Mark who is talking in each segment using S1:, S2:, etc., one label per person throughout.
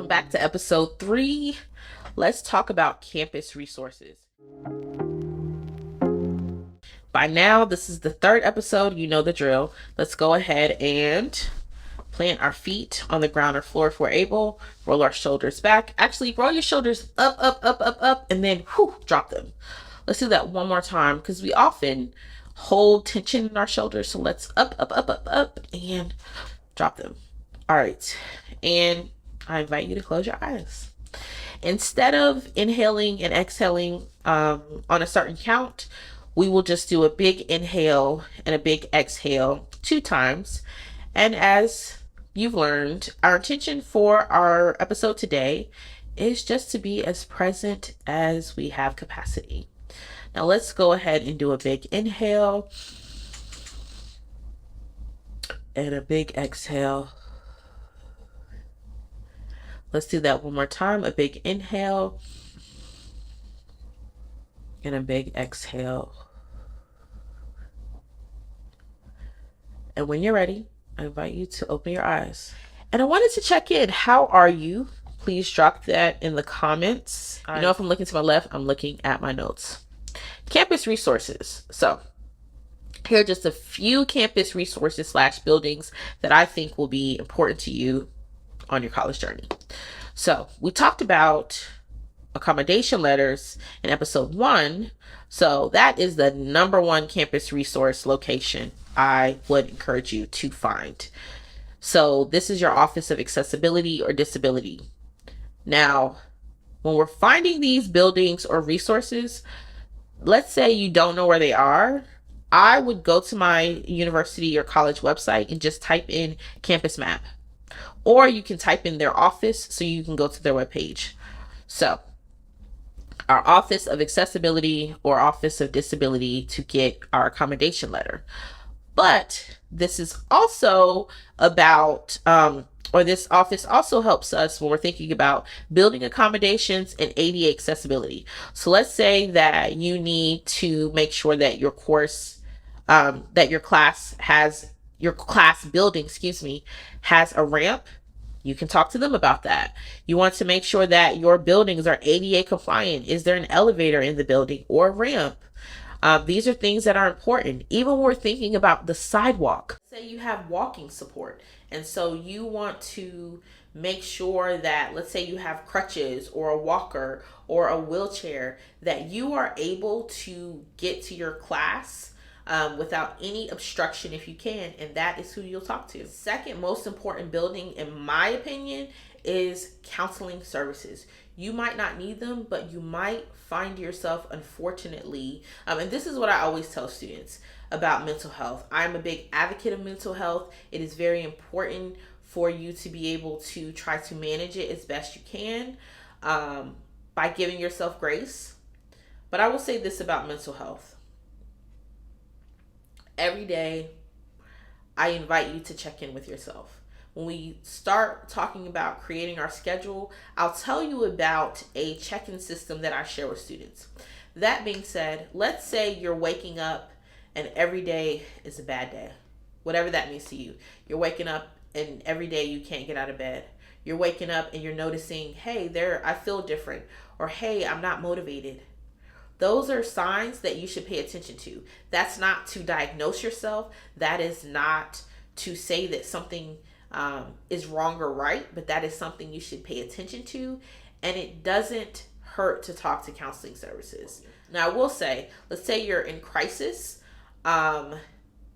S1: back to episode 3. Let's talk about campus resources. By now, this is the 3rd episode. You know the drill. Let's go ahead and plant our feet on the ground or floor if we're able. Roll our shoulders back. Actually, roll your shoulders up, up, up, up, up, and then drop them. Let's do that one more time because we often hold tension in our shoulders. So let's up, up, up, up, up, and drop them. All right. And I invite you to close your eyes. Instead of inhaling and exhaling on a certain count, we will just do a big inhale and a big exhale 2 times. And as you've learned, our intention for our episode today is just to be as present as we have capacity. Now let's go ahead and do a big inhale and a big exhale. Let's do that one more time. A big inhale and a big exhale. And when you're ready, I invite you to open your eyes. And I wanted to check in. How are you? Please drop that in the comments. You know, if I'm looking to my left, I'm looking at my notes. Campus resources. So here are just a few campus resources / buildings that I think will be important to you on your college journey. So we talked about accommodation letters in episode 1. So that is the #1 campus resource location I would encourage you to find. So this is your Office of Accessibility or Disability. Now, when we're finding these buildings or resources, let's say you don't know where they are, I would go to my university or college website and just type in campus map. Or you can type in their office so you can go to their webpage. So our Office of Accessibility or Office of Disability to get our accommodation letter. But this is also about, or this office also helps us when we're thinking about building accommodations and ADA accessibility. So let's say that you need to make sure that your course, that your class building, has a ramp. You can talk to them about that. You want to make sure that your buildings are ADA compliant. Is there an elevator in the building or a ramp? These are things that are important. Even when we're thinking about the sidewalk, say you have walking support. And so you want to make sure that, let's say you have crutches or a walker or a wheelchair, that you are able to get to your class without any obstruction if you can, and that is who you'll talk to. Second most important building, in my opinion, is counseling services. You might not need them, but you might find yourself, unfortunately, and this is what I always tell students about mental health. I'm a big advocate of mental health. It is very important for you to be able to try to manage it as best you can by giving yourself grace. But I will say this about mental health. Every day, I invite you to check in with yourself. When we start talking about creating our schedule, I'll tell you about a check-in system that I share with students. That being said, let's say you're waking up and every day is a bad day. Whatever that means to you. You're waking up and every day you can't get out of bed. You're waking up and you're noticing, hey, I feel different. Or hey, I'm not motivated. Those are signs that you should pay attention to. That's not to diagnose yourself. That is not to say that something is wrong or right, but that is something you should pay attention to. And it doesn't hurt to talk to counseling services. Now, I will say, let's say you're in crisis.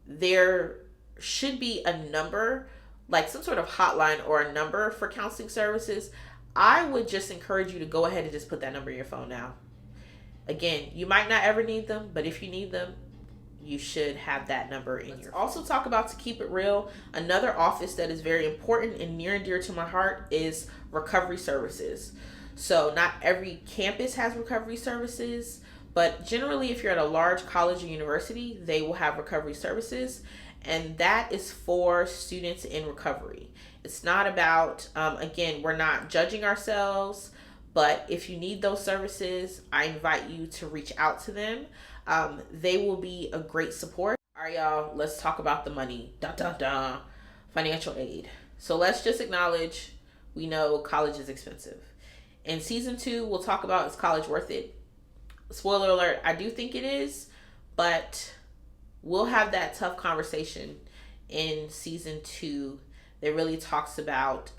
S1: There should be a number, like some sort of hotline or a number for counseling services. I would just encourage you to go ahead and just put that number in your phone now. Again, you might not ever need them, but if you need them, you should have that number in your phone. Also talk about, to keep it real, another office that is very important and near and dear to my heart is recovery services. So not every campus has recovery services, but generally if you're at a large college or university, they will have recovery services. And that is for students in recovery. It's not about, again, we're not judging ourselves. But if you need those services, I invite you to reach out to them. They will be a great support. All right, y'all, let's talk about the money. Financial aid. So let's just acknowledge we know college is expensive. In season 2, we'll talk about, is college worth it? Spoiler alert, I do think it is, but we'll have that tough conversation in season 2 that really talks about,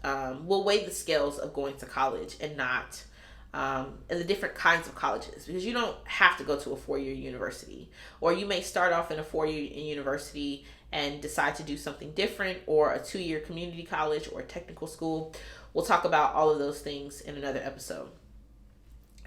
S1: we'll weigh the scales of going to college and not, and the different kinds of colleges, because you don't have to go to a 4-year university, or you may start off in a 4-year university and decide to do something different, or a 2-year community college or a technical school. We'll talk about all of those things in another episode.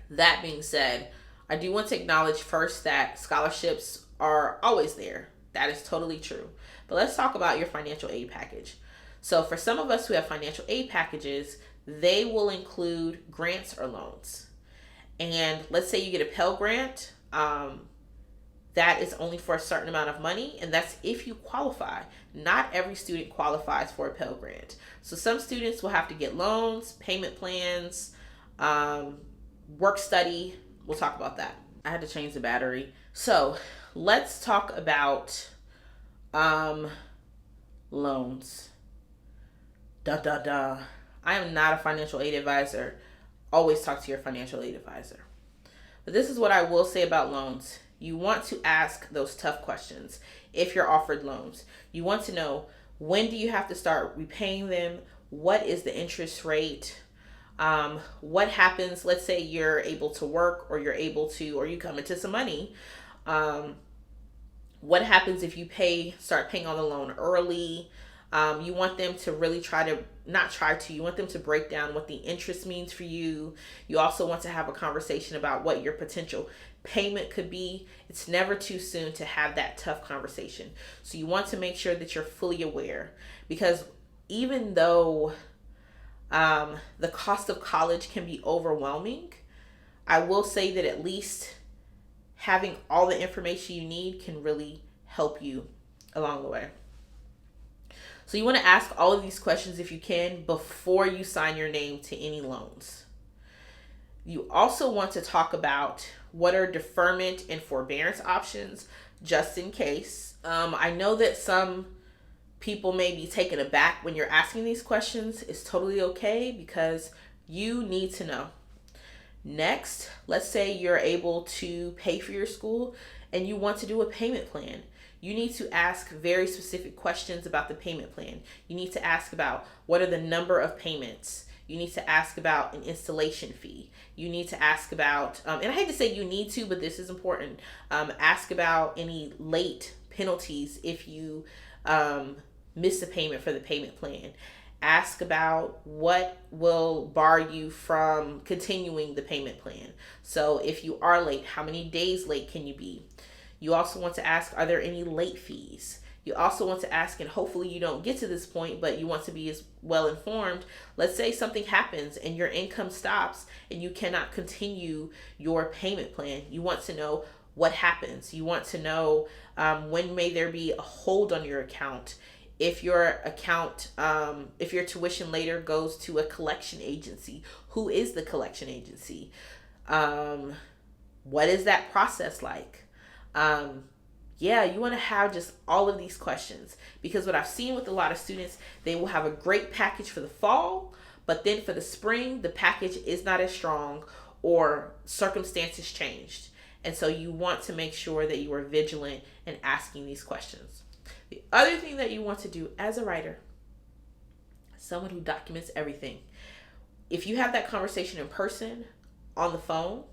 S1: That being said, I do want to acknowledge first that scholarships are always there. That is totally true. But let's talk about your financial aid package. So for some of us who have financial aid packages, they will include grants or loans. And let's say you get a Pell Grant, that is only for a certain amount of money, and that's if you qualify. Not every student qualifies for a Pell Grant. So some students will have to get loans, payment plans, work study. We'll talk about that. I had to change the battery. So let's talk about loans. I am not a financial aid advisor. Always talk to your financial aid advisor. But this is what I will say about loans. You want to ask those tough questions if you're offered loans. You want to know, when do you have to start repaying them? What is the interest rate? What happens, let's say you're able to work, or or you come into some money. What happens if you start paying on the loan early? You want them to really you want them to break down what the interest means for you. You also want to have a conversation about what your potential payment could be. It's never too soon to have that tough conversation. So you want to make sure that you're fully aware, because even though the cost of college can be overwhelming, I will say that at least having all the information you need can really help you along the way. So you want to ask all of these questions if you can before you sign your name to any loans. You also want to talk about what are deferment and forbearance options, just in case. I know that some people may be taken aback when you're asking these questions. It's totally okay, because you need to know. Next, let's say you're able to pay for your school and you want to do a payment plan. You need to ask very specific questions about the payment plan. You need to ask about, what are the number of payments? You need to ask about an installation fee. You need to ask about, and I hate to say you need to, but this is important. Ask about any late penalties if you miss a payment for the payment plan. Ask about what will bar you from continuing the payment plan. So if you are late, how many days late can you be? You also want to ask, are there any late fees? You also want to ask, and hopefully you don't get to this point, but you want to be as well informed. Let's say something happens and your income stops and you cannot continue your payment plan. You want to know what happens. You want to know when may there be a hold on your account. If your if your tuition later goes to a collection agency, who is the collection agency? What is that process like? You want to have just all of these questions, because what I've seen with a lot of students, they will have a great package for the fall, but then for the spring, the package is not as strong, or circumstances changed. And so you want to make sure that you are vigilant in asking these questions. The other thing that you want to do as a writer, someone who documents everything, if you have that conversation in person, on the phone,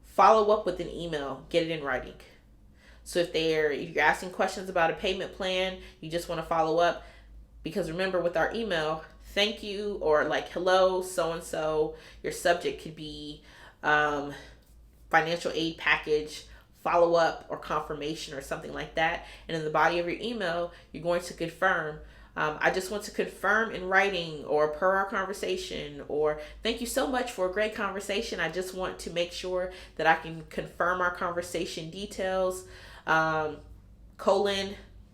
S1: follow up with an email, get it in writing. So if you're asking questions about a payment plan, you just want to follow up, because remember, with our email, thank you, or like, hello, so-and-so, your subject could be financial aid package, follow up, or confirmation, or something like that. And in the body of your email, you're going to confirm, I just want to confirm in writing, or per our conversation, or thank you so much for a great conversation. I just want to make sure that I can confirm our conversation details,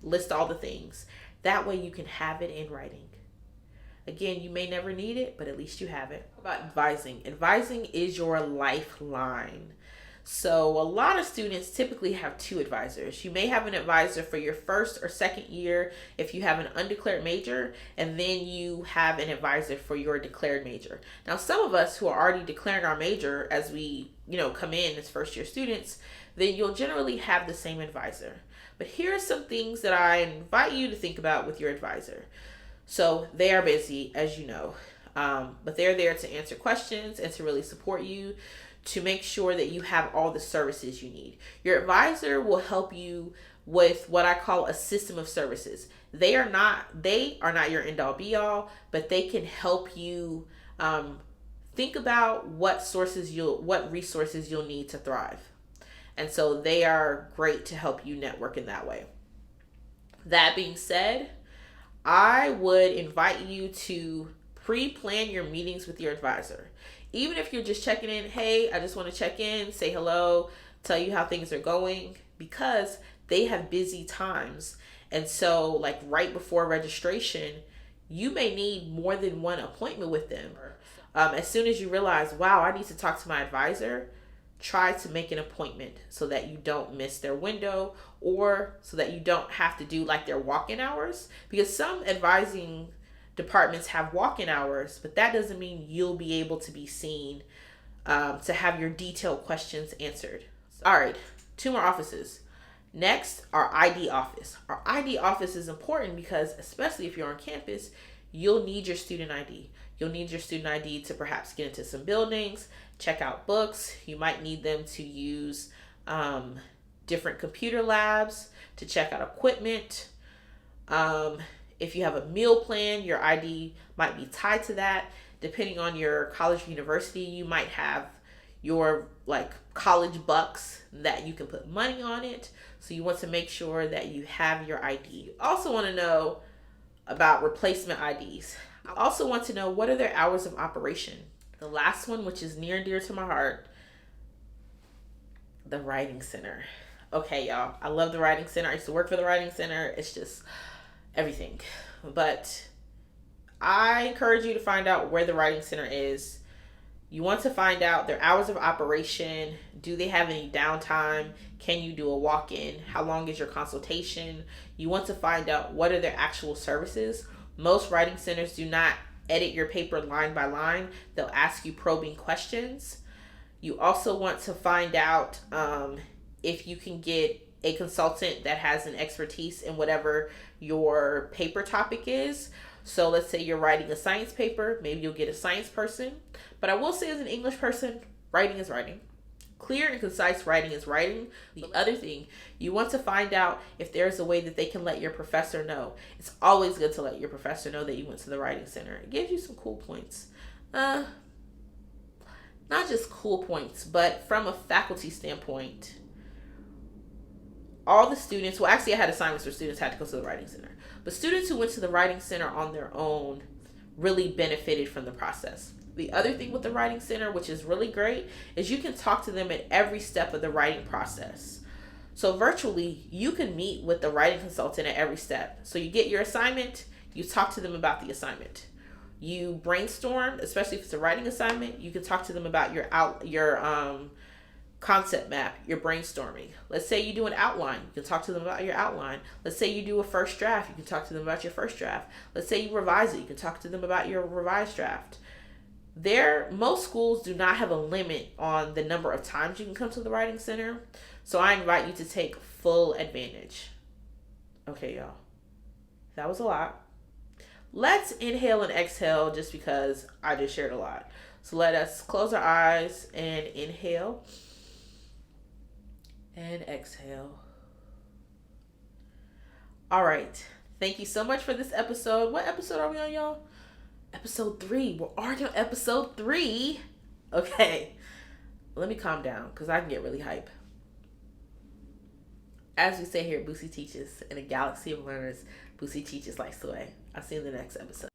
S1: list all the things. That way you can have it in writing. Again, you may never need it, but at least you have it. About advising. Advising is your lifeline. So a lot of students typically have two advisors. You may have an advisor for your first or second year if you have an undeclared major, and then you have an advisor for your declared major. Now, some of us who are already declaring our major as we, come in as first year students, then you'll generally have the same advisor. But here are some things that I invite you to think about with your advisor. So they are busy, as you know, but they're there to answer questions and to really support you, to make sure that you have all the services you need. Your advisor will help you with what I call a system of services. They are not your end all be all, but they can help you think about what resources you'll need to thrive. And so they are great to help you network in that way. That being said, I would invite you to pre-plan your meetings with your advisor. Even if you're just checking in, hey, I just want to check in, say hello, tell you how things are going, because they have busy times. And so, like right before registration, you may need more than one appointment with them. As soon as you realize, wow, I need to talk to my advisor, try to make an appointment so that you don't miss their window, or so that you don't have to do like their walk-in hours, because some advising departments have walk-in hours, but that doesn't mean you'll be able to be seen to have your detailed questions answered. All right, 2 more offices. Next, our ID office. Our ID office is important because, especially if you're on campus, you'll need your student ID. You'll need your student ID to perhaps get into some buildings, check out books. You might need them to use different computer labs, to check out equipment. If you have a meal plan, your ID might be tied to that. Depending on your college or university, you might have your college bucks that you can put money on it. So you want to make sure that you have your ID. You also want to know about replacement IDs. I also want to know, what are their hours of operation? The last one, which is near and dear to my heart, the writing center. Okay, y'all, I love the writing center. I used to work for the writing center. It's just everything. But I encourage you to find out where the writing center is. You want to find out their hours of operation. Do they have any downtime? Can you do a walk-in? How long is your consultation? You want to find out what are their actual services. Most writing centers do not edit your paper line by line. They'll ask you probing questions. You also want to find out if you can get a consultant that has an expertise in whatever your paper topic is. So let's say you're writing a science paper, maybe you'll get a science person. But I will say, as an English person, writing is writing. Clear and concise writing is writing. The other thing, you want to find out if there's a way that they can let your professor know. It's always good to let your professor know that you went to the writing center. It gives you some cool points. Not just cool points, but from a faculty standpoint, all the students, well, actually I had assignments where students had to go to the writing center, but students who went to the writing center on their own really benefited from the process. The other thing with the writing center, which is really great, is you can talk to them at every step of the writing process. So virtually, you can meet with the writing consultant at every step. So you get your assignment, you talk to them about the assignment. You brainstorm, especially if it's a writing assignment, you can talk to them about your concept map, your brainstorming. Let's say you do an outline, you can talk to them about your outline. Let's say you do a first draft, you can talk to them about your first draft. Let's say you revise it, you can talk to them about your revised draft. Most schools do not have a limit on the number of times you can come to the writing center, so I invite you to take full advantage. Okay, y'all, that was a lot. Let's inhale and exhale, just because I just shared a lot. So let us close our eyes and inhale and exhale. All right. Thank you so much for this episode. What episode are we on, y'all? Episode 3. We're already on episode 3. Okay. Let me calm down, because I can get really hype. As we say here at Boosie Teaches, in a galaxy of learners, Boosie teaches like Sway. I'll see you in the next episode.